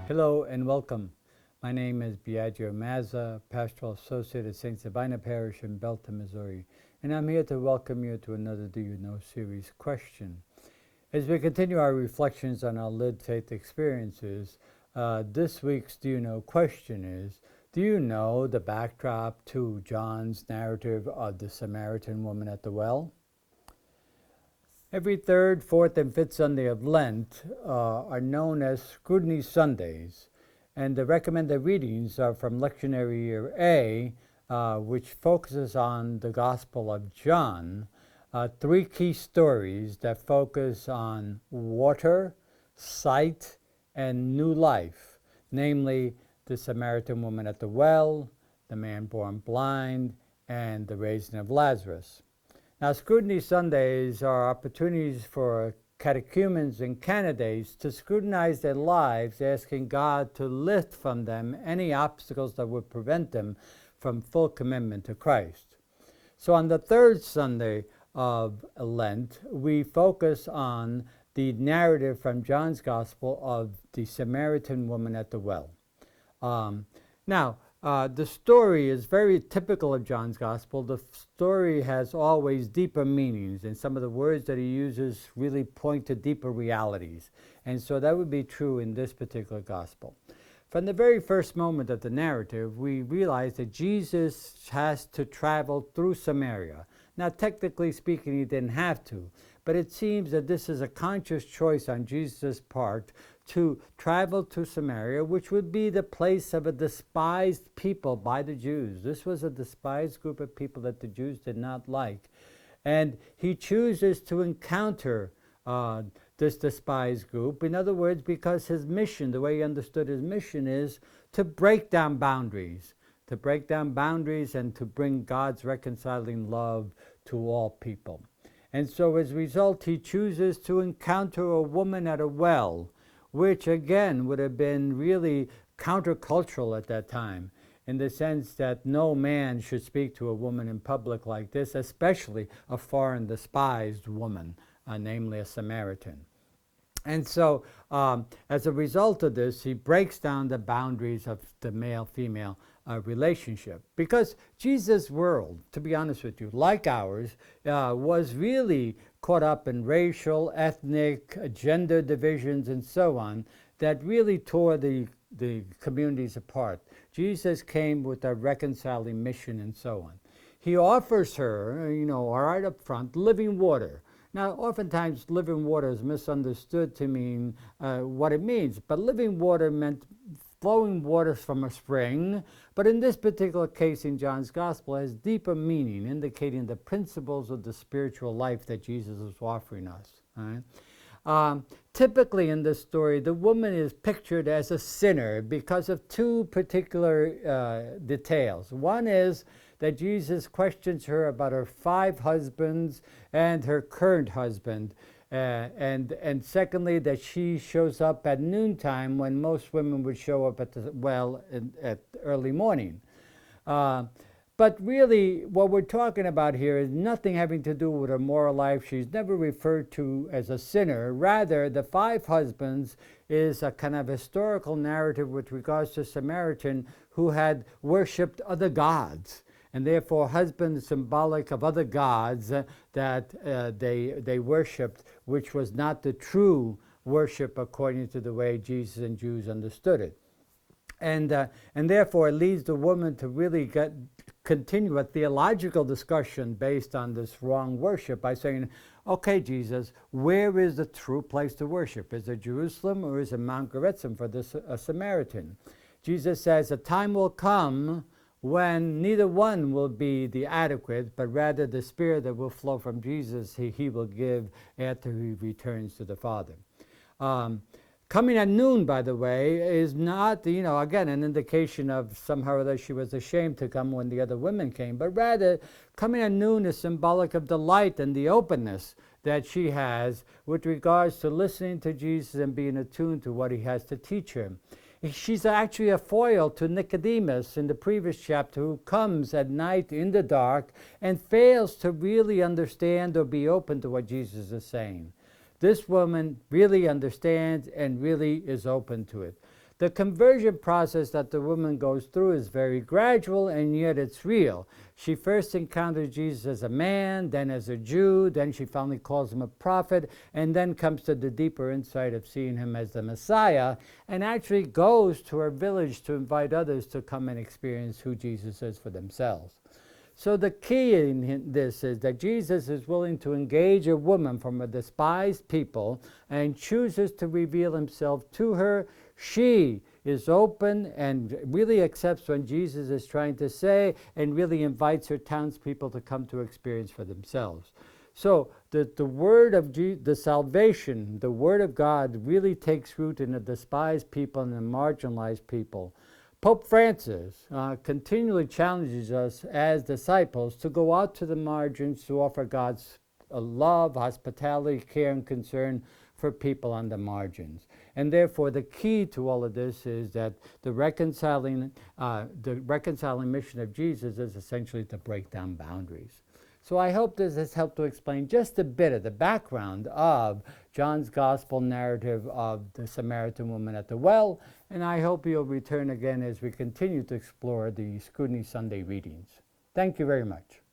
Hello and welcome. My name is Biagio Mazza, Pastoral Associate at St. Sabina Parish in Belton, Missouri, and I'm here to welcome you to another Do You Know series question. As we continue our reflections on our lived faith experiences, this week's Do You Know question is, do you know the backdrop to John's narrative of the Samaritan woman at the well? Every third, fourth, and fifth Sunday of Lent are known as Scrutiny Sundays, and the recommended readings are from Lectionary Year A, which focuses on the Gospel of John, three key stories that focus on water, sight, and new life, namely the Samaritan woman at the well, the man born blind, and the raising of Lazarus. Now, Scrutiny Sundays are opportunities for catechumens and candidates to scrutinize their lives, asking God to lift from them any obstacles that would prevent them from full commitment to Christ. So on the third Sunday of Lent, we focus on the narrative from John's Gospel of the Samaritan woman at the well. The story is very typical of John's Gospel. The story has always deeper meanings, and some of the words that he uses really point to deeper realities. And so that would be true in this particular Gospel. From the very first moment of the narrative, we realize that Jesus has to travel through Samaria. Now, technically speaking, he didn't have to, but it seems that this is a conscious choice on Jesus' part to travel to Samaria, which would be the place of a despised people by the Jews. This was a despised group of people that the Jews did not like. And he chooses to encounter this despised group. In other words, because his mission, the way he understood his mission, is to break down boundaries, and to bring God's reconciling love to all people. And so as a result, he chooses to encounter a woman at a well, which again would have been really countercultural at that time, in the sense that no man should speak to a woman in public like this, especially a foreign despised woman, namely a Samaritan. And so as a result of this, he breaks down the boundaries of the male-female relationship. Because Jesus' world, to be honest with you, like ours, was really caught up in racial, ethnic, gender divisions, and so on, that really tore the communities apart. Jesus came with a reconciling mission and so on. He offers her, right up front, living water. Now, oftentimes, living water is misunderstood to mean what it means, but living water meant flowing waters from a spring, but in this particular case in John's Gospel, it has deeper meaning, indicating the principles of the spiritual life that Jesus is offering us. Right? Typically in this story, the woman is pictured as a sinner because of two particular details. One is that Jesus questions her about her 5 husbands and her current husband. And secondly, that she shows up at noontime when most women would show up at the well at early morning. But really, what we're talking about here is nothing having to do with her moral life. She's never referred to as a sinner. Rather, the 5 husbands is a kind of historical narrative with regards to Samaritan who had worshipped other gods. And therefore, husbands symbolic of other gods that they worshipped, which was not the true worship according to the way Jesus and Jews understood it. And therefore, it leads the woman to really continue a theological discussion based on this wrong worship by saying, okay, Jesus, where is the true place to worship? Is it Jerusalem or is it Mount Gerizim for this Samaritan? Jesus says, a time will come when neither one will be the adequate, but rather the Spirit that will flow from Jesus, he will give after he returns to the Father. Coming at noon, by the way, is not, again, an indication of somehow that she was ashamed to come when the other women came, but rather coming at noon is symbolic of the light and the openness that she has with regards to listening to Jesus and being attuned to what he has to teach her. She's actually a foil to Nicodemus in the previous chapter, who comes at night in the dark and fails to really understand or be open to what Jesus is saying. This woman really understands and really is open to it. the conversion process that the woman goes through is very gradual, and yet it's real. She first encounters Jesus as a man, then as a Jew, then she finally calls him a prophet, and then comes to the deeper insight of seeing him as the Messiah, and actually goes to her village to invite others to come and experience who Jesus is for themselves. So the key in this is that Jesus is willing to engage a woman from a despised people and chooses to reveal himself to her. She is open and really accepts what Jesus is trying to say and really invites her townspeople to come to experience for themselves. So the word of the salvation, the word of God really takes root in the despised people and the marginalized people. Pope Francis continually challenges us as disciples to go out to the margins to offer God's love, hospitality, care, and concern for people on the margins. And therefore, the key to all of this is that the reconciling mission of Jesus is essentially to break down boundaries. So I hope this has helped to explain just a bit of the background of John's gospel narrative of the Samaritan woman at the well, and I hope you'll return again as we continue to explore the Scrutiny Sunday readings. Thank you very much.